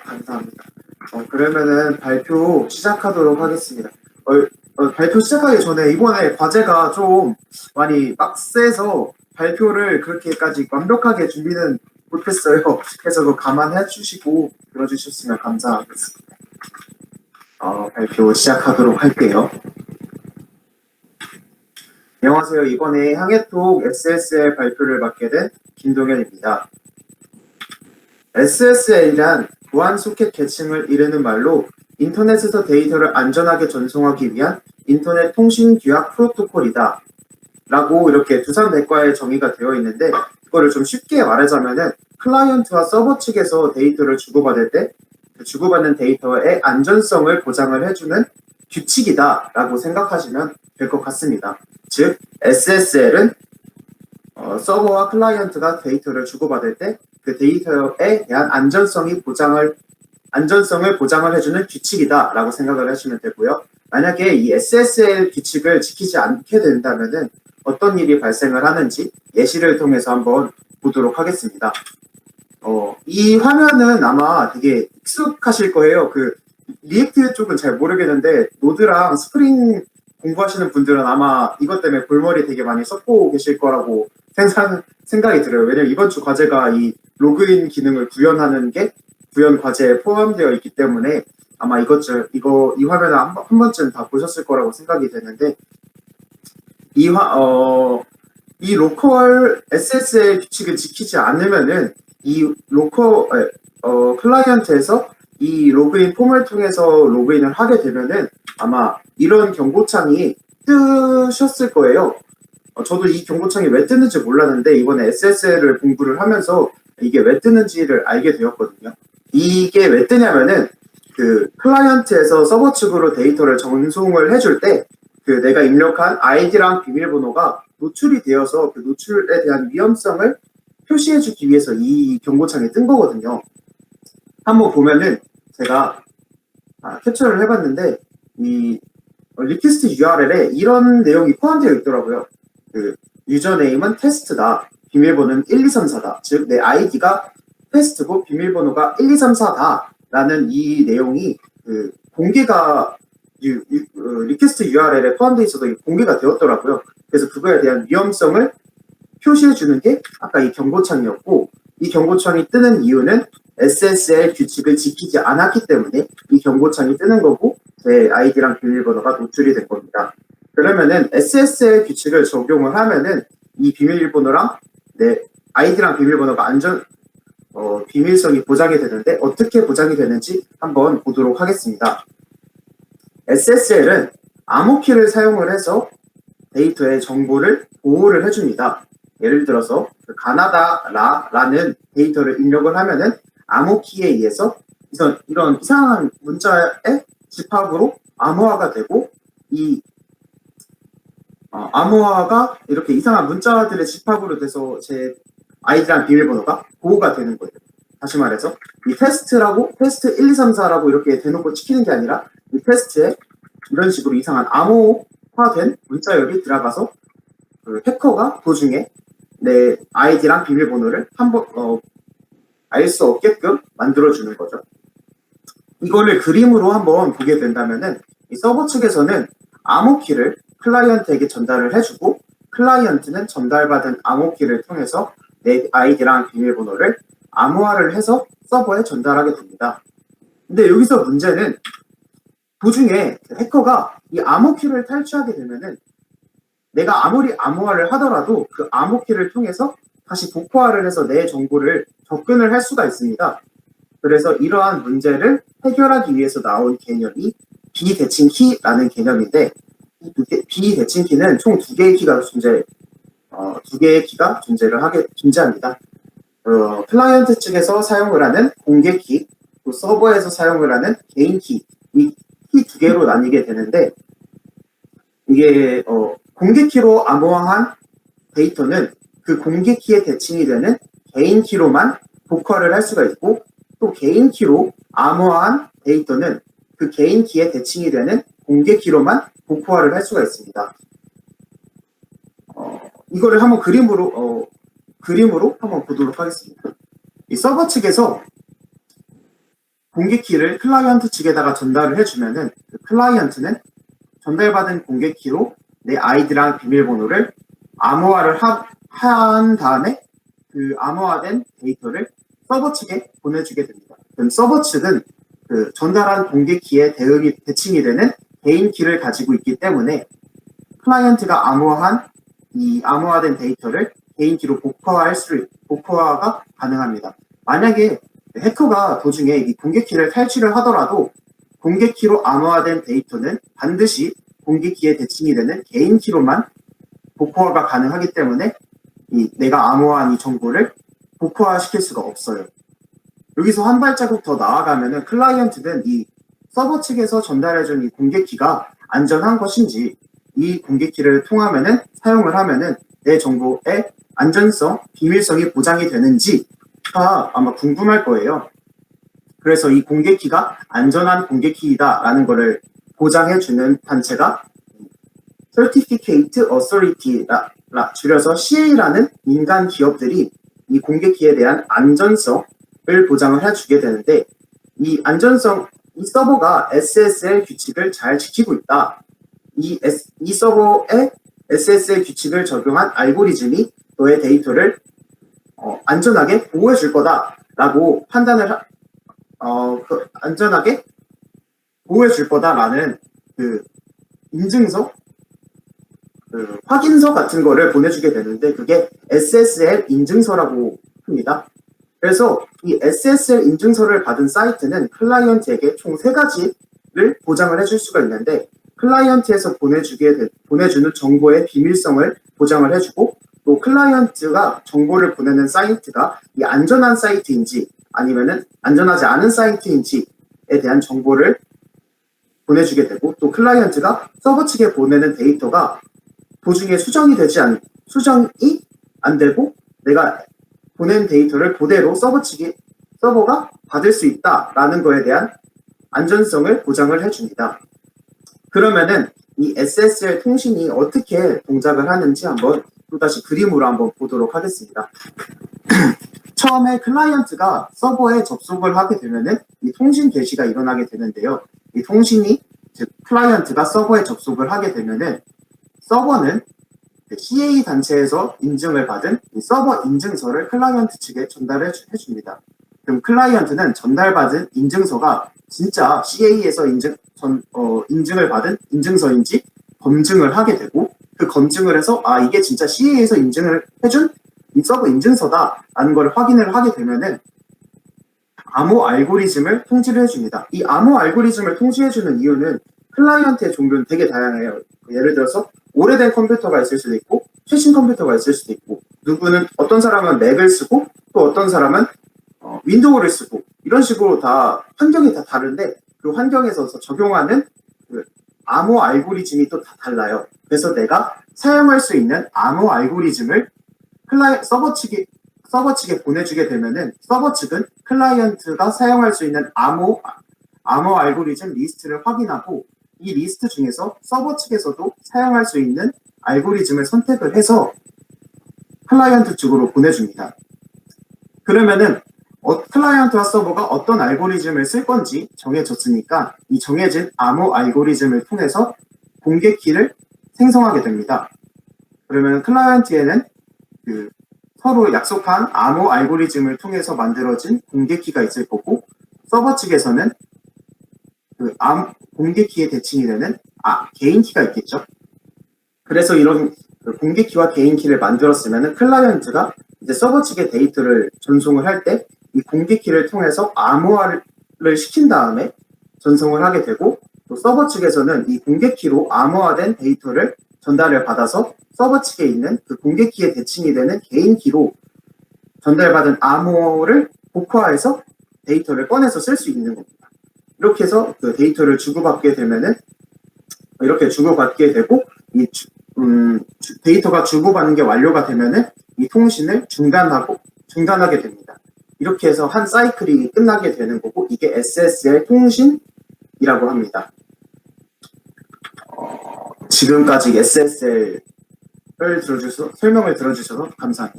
감사합니다. 그러면은 발표 시작하도록 하겠습니다. 발표 시작하기 전에 이번에 과제가 좀 많이 빡세서 발표를 그렇게까지 완벽하게 준비는 못했어요. 그래서 그거 감안해 주시고 들어주셨으면 감사하겠습니다. 발표 시작하도록 할게요. 안녕하세요. 이번에 항해톡 SSL 발표를 맡게 된 김동현입니다. SSL이란 보안 소켓 계층을 이르는 말로 인터넷에서 데이터를 안전하게 전송하기 위한 인터넷 통신 규약 프로토콜이다 라고 이렇게 두산백과에 정의가 되어 있는데, 그거를 좀 쉽게 말하자면은 클라이언트와 서버 측에서 데이터를 주고받을 때 그 주고받는 데이터의 안전성을 보장을 해주는 규칙이다 라고 생각하시면 될 것 같습니다. 즉 SSL은 서버와 클라이언트가 데이터를 주고받을 때 그 데이터에 대한 안전성을 보장을 해주는 규칙이다라고 생각을 하시면 되고요. 만약에 이 SSL 규칙을 지키지 않게 된다면은 어떤 일이 발생을 하는지 예시를 통해서 한번 보도록 하겠습니다. 이 화면은 아마 되게 익숙하실 거예요. 그 리액트 쪽은 잘 모르겠는데 노드랑 스프링 공부하시는 분들은 아마 이것 때문에 골머리 되게 많이 썼고 계실 거라고 생각이 들어요. 왜냐면 이번 주 과제가 이 로그인 기능을 구현하는 게 구현 과제에 포함되어 있기 때문에 아마 이 화면을 한 번쯤 다 보셨을 거라고 생각이 되는데, 이 로컬 SSL 규칙을 지키지 않으면은 이 클라이언트에서 이 로그인 폼을 통해서 로그인을 하게 되면은 아마 이런 경고창이 뜨셨을 거예요. 저도 이 경고창이 왜 뜨는지 몰랐는데 이번에 SSL을 공부를 하면서 이게 왜 뜨는지를 알게 되었거든요. 이게 왜 뜨냐면은 그 클라이언트에서 서버 측으로 데이터를 전송을 해줄 때 그 내가 입력한 아이디랑 비밀번호가 노출이 되어서 그 노출에 대한 위험성을 표시해주기 위해서 이 경고창이 뜬 거거든요. 한번 보면은 제가 캡처를 해봤는데 이 리퀘스트 URL에 이런 내용이 포함되어 있더라고요. 그 유저네임은 테스트다, 비밀번호는 1234다. 즉 내 아이디가 테스트고 비밀번호가 1234다 라는 이 내용이 그 공개가 리퀘스트 URL에 포함되어 있어서 공개가 되었더라고요. 그래서 그거에 대한 위험성을 표시해 주는 게 아까 이 경고창이었고, 이 경고창이 뜨는 이유는 SSL 규칙을 지키지 않았기 때문에 이 경고창이 뜨는 거고 제 아이디랑 비밀번호가 노출이 된 겁니다. 그러면은 SSL 규칙을 적용을 하면은 이 비밀번호랑 내 아이디랑 비밀번호가 비밀성이 보장이 되는데 어떻게 보장이 되는지 한번 보도록 하겠습니다. SSL은 암호키를 사용을 해서 데이터의 정보를 보호를 해줍니다. 예를 들어서 가나다라는 데이터를 입력을 하면은 암호키에 의해서 이런 이상한 문자의 집합으로 암호화가 되고, 이 암호화가 이렇게 이상한 문자들의 집합으로 돼서 제 아이디랑 비밀번호가 보호가 되는 거예요. 다시 말해서 이 테스트 1234라고 이렇게 대놓고 찍히는 게 아니라 이 테스트에 이런 식으로 이상한 암호화된 문자열이 들어가서 그 해커가 도중에 내 아이디랑 비밀번호를 알 수 없게끔 만들어주는 거죠. 이거를 그림으로 한번 보게 된다면은 이 서버 측에서는 암호키를 클라이언트에게 전달을 해주고, 클라이언트는 전달받은 암호키를 통해서 내 아이디랑 비밀번호를 암호화를 해서 서버에 전달하게 됩니다. 근데 여기서 문제는 도중에 해커가 이 암호키를 탈취하게 되면은 내가 아무리 암호화를 하더라도 그 암호키를 통해서 다시 복호화를 해서 내 정보를 접근을 할 수가 있습니다. 그래서 이러한 문제를 해결하기 위해서 나온 개념이 비대칭키라는 개념인데, 이 비대칭키는 총 두 개의 키가 존재합니다. 클라이언트 측에서 사용을 하는 공개키, 또 서버에서 사용을 하는 개인키, 이 키 두 개로 나뉘게 되는데, 이게 공개키로 암호화한 데이터는 그 공개키에 대칭이 되는 개인키로만 복화를 할 수가 있고, 또 개인키로 암호화한 데이터는 그 개인키에 대칭이 되는 공개키로만 복호화를 할 수가 있습니다. 이거를 한번 그림으로 한번 보도록 하겠습니다. 이 서버 측에서 공개키를 클라이언트 측에다가 전달을 해주면은 그 클라이언트는 전달받은 공개키로 내 아이디랑 비밀번호를 암호화를 한 다음에 그 암호화된 데이터를 서버 측에 보내주게 됩니다. 그럼 서버 측은 그 전달한 공개키에 대칭이 되는 개인 키를 가지고 있기 때문에 클라이언트가 이 암호화된 데이터를 개인 키로 복호화가 가능합니다. 만약에 해커가 도중에 이 공개키를 탈취를 하더라도 공개키로 암호화된 데이터는 반드시 공개키에 대칭이 되는 개인 키로만 복호화가 가능하기 때문에 내가 암호화한 이 정보를 복호화시킬 수가 없어요. 여기서 한 발자국 더 나아가면은 클라이언트는 이 서버 측에서 전달해준 이 공개키가 안전한 것인지, 이 공개키를 사용을 하면은 내 정보의 안전성, 비밀성이 보장이 되는지가 아마 궁금할 거예요. 그래서 이 공개키가 안전한 공개키이다라는 것을 보장해주는 단체가 Certificate Authority라 줄여서 CA라는 민간 기업들이 이 공개키에 대한 안전성을 보장을 해주게 되는데, 이 서버가 SSL 규칙을 잘 지키고 있다. 이 서버에 SSL 규칙을 적용한 알고리즘이 너의 데이터를 안전하게 보호해 줄 거다라고 안전하게 보호해 줄 거다라는 그 인증서, 그 확인서 같은 거를 보내주게 되는데, 그게 SSL 인증서라고 합니다. 그래서 이 SSL 인증서를 받은 사이트는 클라이언트에게 총 3가지를 보장을 해줄 수가 있는데, 클라이언트에서 보내주는 정보의 비밀성을 보장을 해주고, 또 클라이언트가 정보를 보내는 사이트가 이 안전한 사이트인지 아니면은 안전하지 않은 사이트인지에 대한 정보를 보내주게 되고, 또 클라이언트가 서버 측에 보내는 데이터가 도중에 수정이 안 되고 내가 보낸 데이터를 그대로 서버가 받을 수 있다라는 거에 대한 안전성을 보장을 해줍니다. 그러면은 이 SSL 통신이 어떻게 동작을 하는지 한번 또다시 그림으로 한번 보도록 하겠습니다. 처음에 클라이언트가 서버에 접속을 하게 되면은 이 통신 개시가 일어나게 되는데요. 이 통신이, 즉 클라이언트가 서버에 접속을 하게 되면은 서버는 CA 단체에서 인증을 받은 이 서버 인증서를 클라이언트 측에 전달해 줍니다. 그럼 클라이언트는 전달받은 인증서가 진짜 CA에서 인증을 받은 인증서인지 검증을 하게 되고, 그 검증을 해서 이게 진짜 CA에서 인증을 해준 이 서버 인증서다라는 걸 확인을 하게 되면은 암호 알고리즘을 통지를 해줍니다. 이 암호 알고리즘을 통지해주는 이유는 클라이언트의 종류는 되게 다양해요. 예를 들어서 오래된 컴퓨터가 있을 수도 있고 최신 컴퓨터가 있을 수도 있고, 어떤 사람은 맥을 쓰고 또 어떤 사람은 윈도우를 쓰고, 이런 식으로 다 환경이 다 다른데 그 환경에서 적용하는 그 암호 알고리즘이 또 다 달라요. 그래서 내가 사용할 수 있는 암호 알고리즘을 서버 측에 보내주게 되면은 서버 측은 클라이언트가 사용할 수 있는 암호 알고리즘 리스트를 확인하고, 이 리스트 중에서 서버 측에서도 사용할 수 있는 알고리즘을 선택을 해서 클라이언트 쪽으로 보내줍니다. 그러면은 클라이언트와 서버가 어떤 알고리즘을 쓸 건지 정해졌으니까 이 정해진 암호 알고리즘을 통해서 공개키를 생성하게 됩니다. 그러면 클라이언트에는 그 서로 약속한 암호 알고리즘을 통해서 만들어진 공개키가 있을 거고, 서버 측에서는 그 공개키에 대칭이 되는 개인키가 있겠죠. 그래서 이런 공개키와 개인키를 만들었으면 클라이언트가 이제 서버 측의 데이터를 전송을 할 때 이 공개키를 통해서 암호화를 시킨 다음에 전송을 하게 되고, 또 서버 측에서는 이 공개키로 암호화된 데이터를 전달을 받아서 서버 측에 있는 그 공개키에 대칭이 되는 개인키로 전달받은 암호를 복호화해서 데이터를 꺼내서 쓸 수 있는 겁니다. 이렇게 해서 그 데이터를 주고받게 되면은 이렇게 주고받게 되고, 이 데이터가 주고받는 게 완료가 되면은 이 통신을 중단하게 됩니다. 이렇게 해서 한 사이클이 끝나게 되는 거고, 이게 SSL 통신이라고 합니다. 지금까지 SSL을 설명을 들어주셔서 감사합니다.